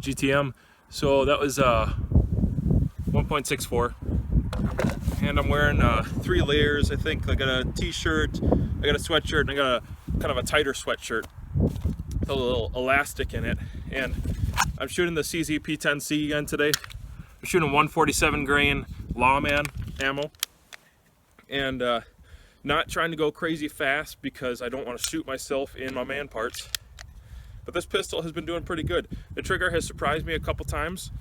GTM. So that was 1.64, and I'm wearing 3 layers. I think I got a t-shirt, I got a sweatshirt, and I got a kind of a tighter sweatshirt with a little elastic in it. And I'm shooting the CZ P10C again today. I'm shooting 147 grain Lawman ammo, and not trying to go crazy fast because I don't want to shoot myself in my man parts. But this pistol has been doing pretty good. The trigger has surprised me a couple times.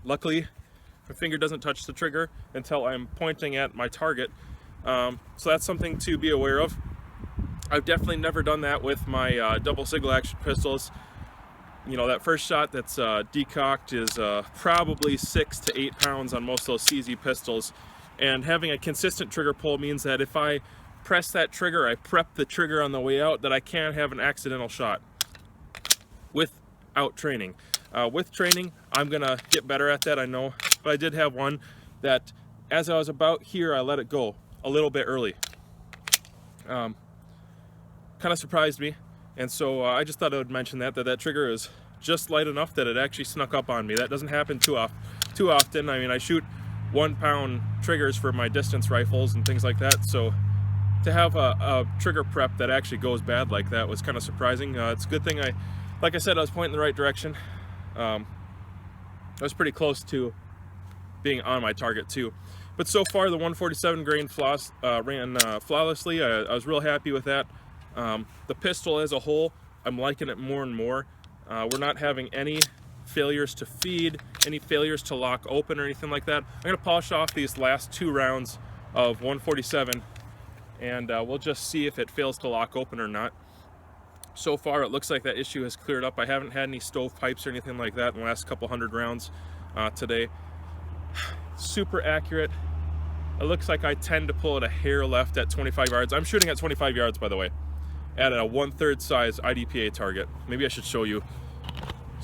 Luckily, my finger doesn't touch the trigger until I'm pointing at my target. So that's something to be aware of. I've definitely never done that with my double single action pistols. You know, that first shot that's decocked is probably 6 to 8 pounds on most of those CZ pistols. And having a consistent trigger pull means that if I press that trigger, I prep the trigger on the way out, that I can't have an accidental shot without training. With training, I'm gonna get better at that, I know. But I did have one that, as I was about here, I let it go a little bit early. Kind of surprised me, and so I just thought I would mention that trigger is just light enough that it actually snuck up on me. That doesn't happen too often. I mean, I shoot 1 pound triggers for my distance rifles and things like that, so to have a trigger prep that actually goes bad like that was kind of surprising. It's a good thing like I said, I was pointing in the right direction. I was pretty close to being on my target too. But so far, the 147 grain ran flawlessly. I was real happy with that. The pistol as a whole, I'm liking it more and more. We're not having any failures to feed, any failures to lock open or anything like that. I'm gonna polish off these last 2 rounds of 147, and we'll just see if it fails to lock open or not. So far, it looks like that issue has cleared up. I haven't had any stovepipes or anything like that in the last couple hundred rounds today. Super accurate. It looks like I tend to pull it a hair left at 25 yards. I'm shooting at 25 yards, by the way, at a 1/3 size IDPA target. Maybe I should show you.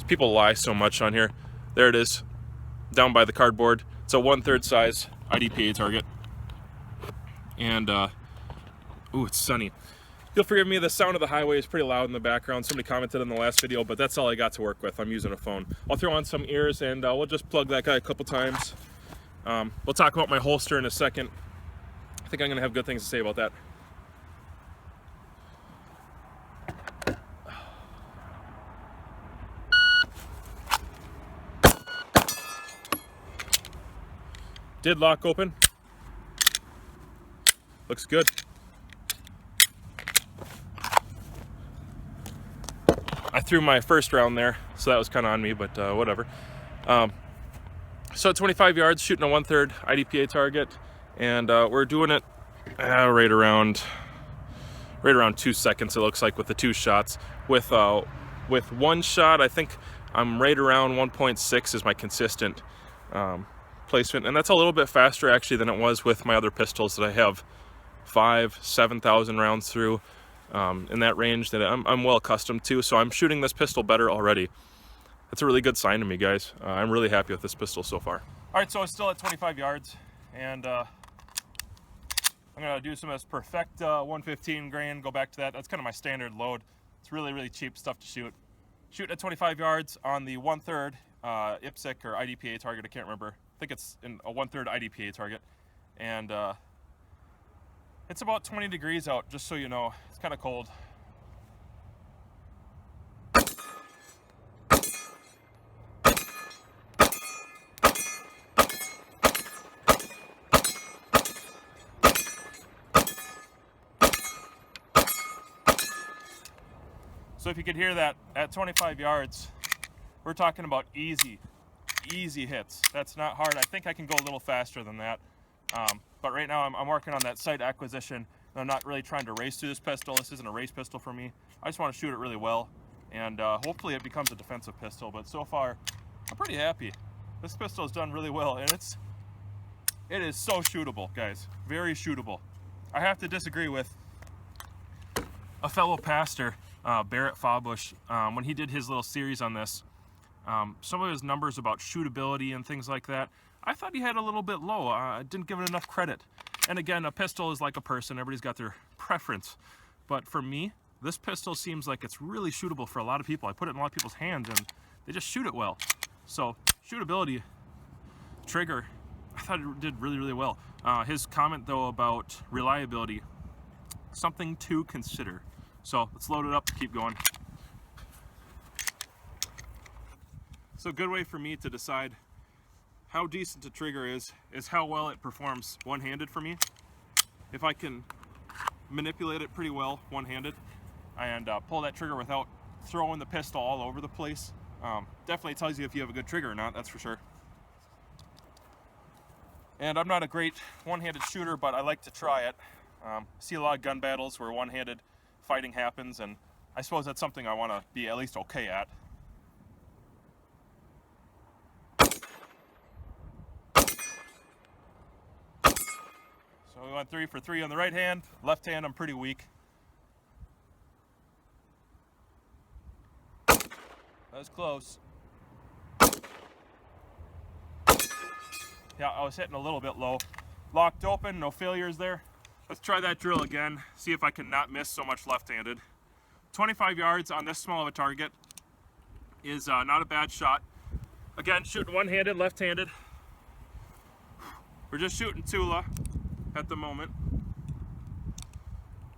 People lie so much on here. There it is, down by the cardboard. It's a 1/3 size IDPA target. And, ooh, it's sunny. You'll forgive me, the sound of the highway is pretty loud in the background. Somebody commented in the last video, but that's all I got to work with. I'm using a phone. I'll throw on some ears, and we'll just plug that guy a couple times. We'll talk about my holster in a second. I think I'm gonna have good things to say about that. Did lock open. Looks good. I threw my first round there, so that was kind of on me, but whatever. So at 25 yards, shooting a 1/3 IDPA target, and we're doing it right around 2 seconds. It looks like with the 2 shots. With 1 shot, I think I'm right around 1.6 is my consistent placement, and that's a little bit faster actually than it was with my other pistols that I have 7,000 rounds through. In that range that I'm well accustomed to, so I'm shooting this pistol better already. That's a really good sign to me, guys. I'm really happy with this pistol so far. All right, so it's still at 25 yards, and I'm gonna do some of this Perfect 115 grain, go back to that. That's kind of my standard load. It's really, really cheap stuff to shoot. Shooting at 25 yards on the 1/3 IPSC or IDPA target, I can't remember. I think it's in a 1/3 IDPA target, and it's about 20 degrees out, just so you know. It's kind of cold. So if you could hear that, at 25 yards, we're talking about easy hits. That's not hard. I think I can go a little faster than that. But right now I'm working on that sight acquisition. I'm not really trying to race through this pistol. This isn't a race pistol for me. I just want to shoot it really well, and hopefully it becomes a defensive pistol. But so far, I'm pretty happy. This pistol has done really well, and it is so shootable, guys. Very shootable. I have to disagree with a fellow pastor, Barrett Fawbush, when he did his little series on this. Some of his numbers about shootability and things like that, I thought he had a little bit low. I didn't give it enough credit. And again, a pistol is like a person. Everybody's got their preference. But for me, this pistol seems like it's really shootable for a lot of people. I put it in a lot of people's hands, and they just shoot it well. So shootability, trigger, I thought it did really, really well. His comment though about reliability, something to consider. So let's load it up, keep going. So a good way for me to decide how decent a trigger is how well it performs one-handed for me. If I can manipulate it pretty well one-handed and pull that trigger without throwing the pistol all over the place, definitely tells you if you have a good trigger or not, that's for sure. And I'm not a great one-handed shooter, but I like to try it. See a lot of gun battles where one-handed fighting happens, and I suppose that's something I want to be at least okay at. So we went 3 for 3 on the right hand. Left hand, I'm pretty weak. That was close. Yeah, I was hitting a little bit low. Locked open, no failures there. Let's try that drill again, see if I can not miss so much left-handed. 25 yards on this small of a target is not a bad shot. Again, shooting one-handed, left-handed. We're just shooting Tula at the moment.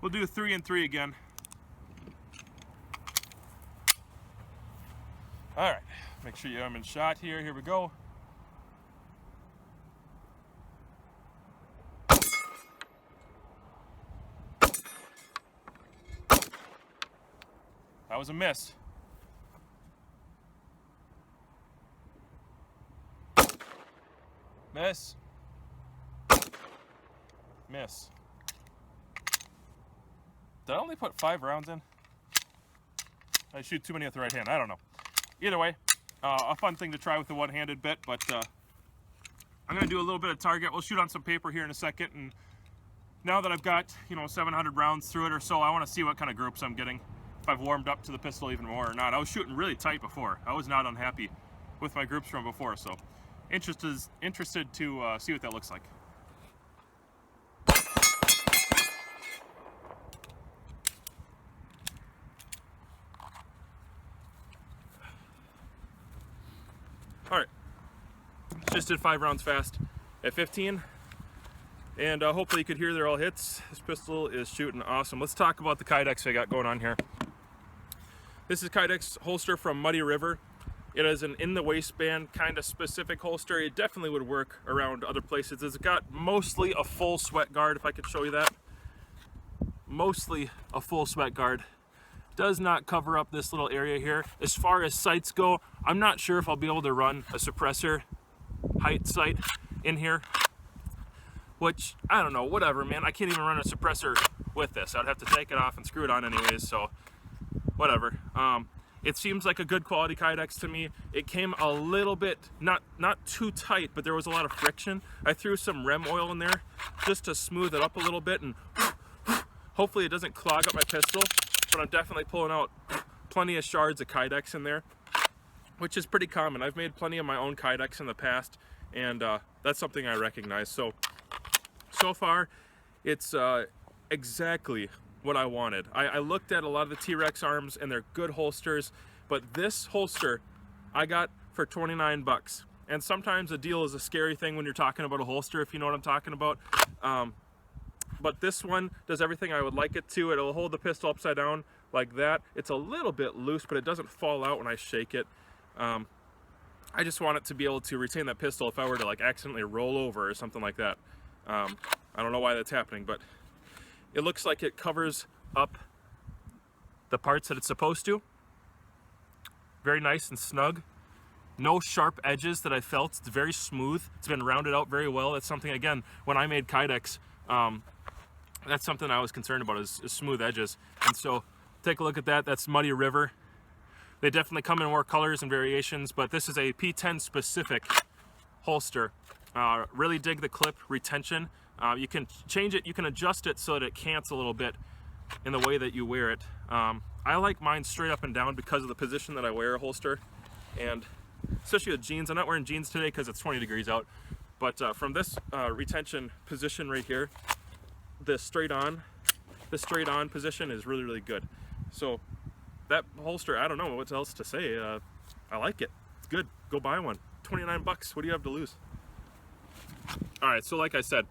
We'll do 3 and 3 again. All right, make sure I'm in shot here. Here we go. That was a miss. Miss. Miss. Did I only put 5 rounds in? I shoot too many with the right hand. I don't know. Either way, a fun thing to try with the one-handed bit, but I'm going to do a little bit of target. We'll shoot on some paper here in a second, and now that I've got, 700 rounds through it or so, I want to see what kind of groups I'm getting, if I've warmed up to the pistol even more or not. I was shooting really tight before. I was not unhappy with my groups from before, so interested to see what that looks like. All right, just did 5 rounds fast at 15, and hopefully you could hear they're all hits. This pistol is shooting awesome. Let's talk about the Kydex I got going on here. This is Kydex holster from Muddy River. It is an in the waistband kind of specific holster. It definitely would work around other places. It's got mostly a full sweat guard, if I could show you that. Mostly a full sweat guard. Does not cover up this little area here. As far as sights go, I'm not sure if I'll be able to run a suppressor height sight in here, which I don't know, whatever, man. I can't even run a suppressor with this. I'd have to take it off and screw it on anyways, so whatever. It seems like a good quality Kydex to me. It came a little bit, not too tight, but there was a lot of friction. I threw some REM oil in there just to smooth it up a little bit, and hopefully it doesn't clog up my pistol. But I'm definitely pulling out plenty of shards of Kydex in there, which is pretty common. I've made plenty of my own Kydex in the past, and that's something I recognize. So far, it's exactly what I wanted. I looked at a lot of the T-Rex arms, and they're good holsters, but this holster I got for 29 bucks. And sometimes a deal is a scary thing when you're talking about a holster, if you know what I'm talking about. But this one does everything I would like it to. It'll hold the pistol upside down like that. It's a little bit loose, but it doesn't fall out when I shake it. I just want it to be able to retain that pistol if I were to like accidentally roll over or something like that. I don't know why that's happening, but it looks like it covers up the parts that it's supposed to. Very nice and snug. No sharp edges that I felt. It's very smooth. It's been rounded out very well. That's something, again, when I made Kydex, that's something I was concerned about is smooth edges. And so take a look at that. That's Muddy River. They definitely come in more colors and variations, but this is a P10 specific holster. Really dig the clip retention. You can change it, you can adjust it so that it cants a little bit in the way that you wear it. I like mine straight up and down because of the position that I wear a holster, and especially with jeans. I'm not wearing jeans today because it's 20 degrees out, but from this retention position right here, the straight on position is really, really good. So that holster, I don't know what else to say. I like it. It's good. Go buy one. 29 bucks. What do you have to lose? All right, so like I said,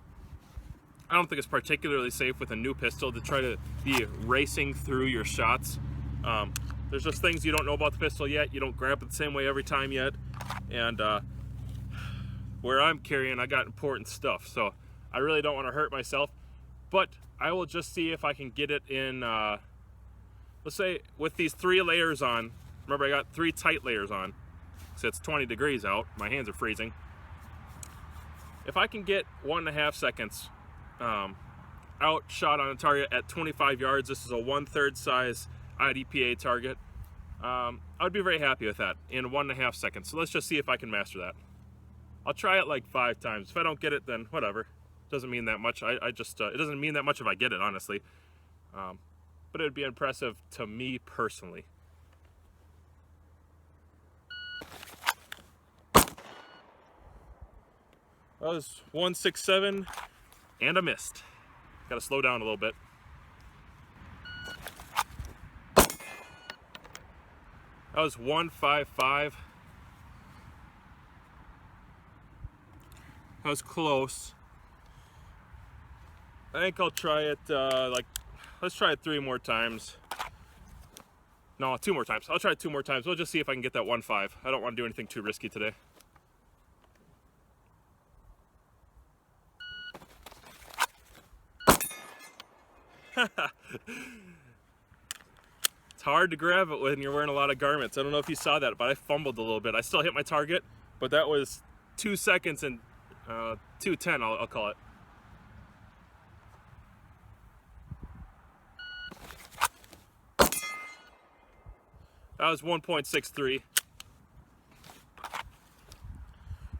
I don't think it's particularly safe with a new pistol to try to be racing through your shots. There's just things you don't know about the pistol yet. You don't grab it the same way every time yet. And where I'm carrying, I got important stuff, so I really don't want to hurt myself. But I will just see if I can get it in, let's say with these 3 layers on. Remember, I got 3 tight layers on, so it's 20 degrees out. My hands are freezing. If I can get 1.5 seconds out shot on a target at 25 yards, this is a 1/3 size IDPA target, I would be very happy with that in 1.5 seconds. So let's just see if I can master that. I'll try it like 5 times. If I don't get it, then whatever. Doesn't mean that much. It doesn't mean that much if I get it, honestly. But it would be impressive to me personally. That was 167 and I missed. Got to slow down a little bit. That was 155. That was close. I think I'll try it let's try it 3 more times. No, 2 more times. I'll try it 2 more times. We'll just see if I can get that 1.5. I don't want to do anything too risky today. It's hard to grab it when you're wearing a lot of garments. I don't know if you saw that, but I fumbled a little bit. I still hit my target, but that was 2 seconds and 2:10, I'll call it. That was 1.63.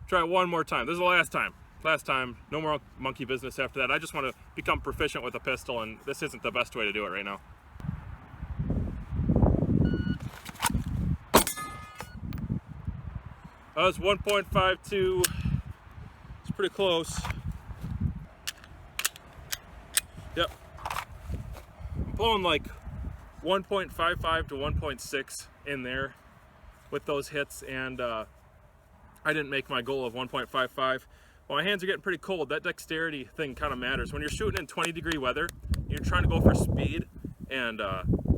Try it 1 more time. This is the last time. Last time, no more monkey business after that. I just want to become proficient with a pistol, and this isn't the best way to do it right now. That was 1.52. It's pretty close. Yep. I'm blowing like 1.55 to 1.6 in there with those hits, and I didn't make my goal of 1.55. Well, my hands are getting pretty cold. That dexterity thing kind of matters. When you're shooting in 20-degree weather, you're trying to go for speed, and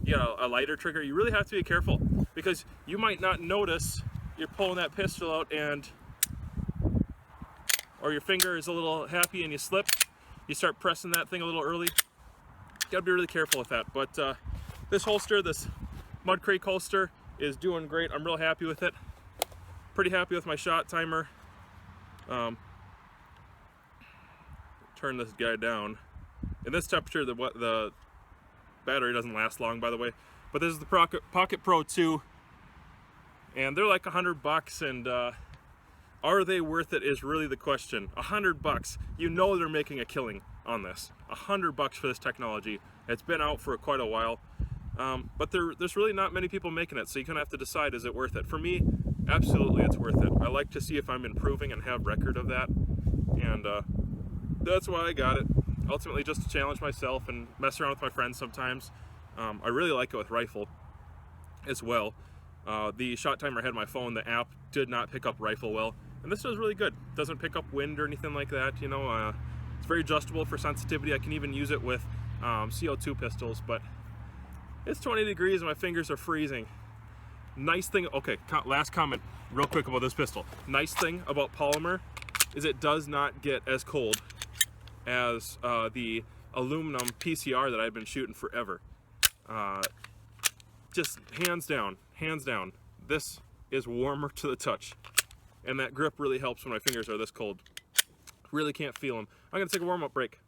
you know, a lighter trigger, you really have to be careful, because you might not notice you're pulling that pistol out, and or your finger is a little happy and you slip. You start pressing that thing a little early. You gotta be really careful with that. But this holster, this Mud Creek holster, is doing great. I'm real happy with it. Pretty happy with my shot timer. Turn this guy down. In this temperature, the battery doesn't last long, by the way. But this is the Pocket Pro 2, and they're like $100, and are they worth it is really the question. $100, you know they're making a killing on this. $100 for this technology. It's been out for quite a while, but there's really not many people making it, so you kind of have to decide, is it worth it? For me, absolutely it's worth it. I like to see if I'm improving and have record of that, and that's why I got it. Ultimately just to challenge myself and mess around with my friends sometimes. I really like it with rifle as well. The shot timer I had on my phone, the app did not pick up rifle well, and this does really good. It doesn't pick up wind or anything like that, you know. It's very adjustable for sensitivity. I can even use it with CO2 pistols, but it's 20 degrees and my fingers are freezing. Nice thing, okay, last comment real quick about this pistol. Nice thing about polymer is it does not get as cold as the aluminum PCR that I've been shooting forever. Just hands down, this is warmer to the touch, and that grip really helps when my fingers are this cold. Really can't feel them. I'm gonna take a warm-up break.